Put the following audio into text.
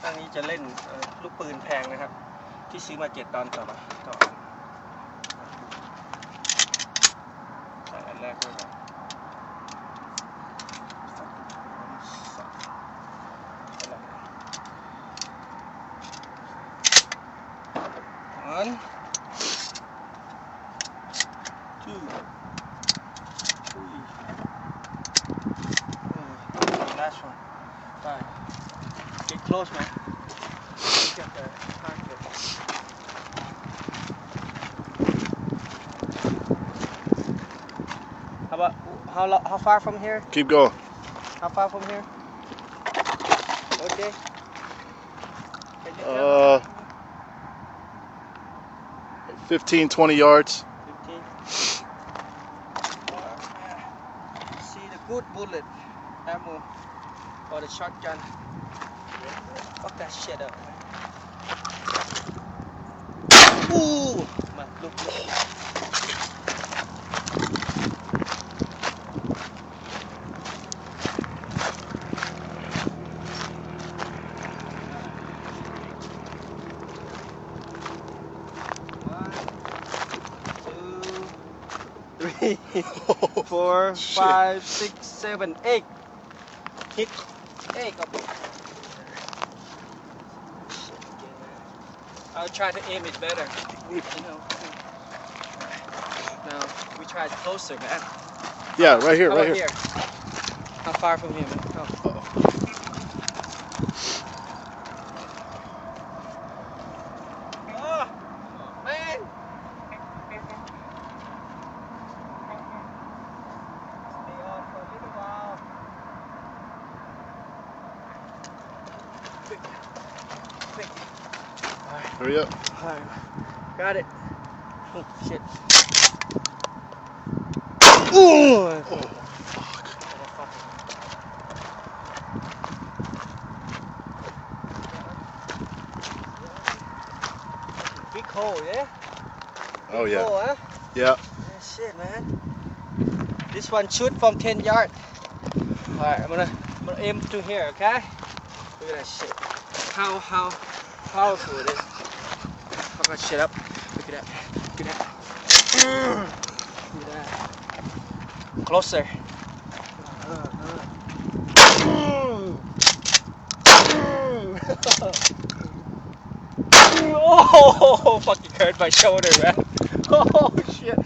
อันนี้จะเล่นลูกปืนแพงนะครับที่ซื้อมา7 ตอนต่อใส่อันแรกด้วยกัน1 2 3 last one 5 get close man get the target how far from here Keep going. how far from here okay can you tell 15-20 yards. 15 see the good bullet ammo for the shotgun fuck that shit up ooh man look Three, 4, 5, 6, 7, 8. Hit 8 of it. I'll try to aim it better. You know. Now we try it closer, man. Yeah, right here, How right about here. How far from here, man? Oh. Oh, man. Stay on for a little while. Quick. Alright. Hurry up. Alright. Got it. Oh, shit. Ooh! Oh, fuck. Big hole, yeah? Oh, yeah. Hole, huh? Yeah. Shit, man. This one shoot from 10 yards. Alright, I'm gonna aim to here, okay? Look at that shit. How powerful it is. Fuck that shit up. Look at that. Look at that. Look at that. Closer. Oh, fucking hurt my shoulder, man. Oh shit.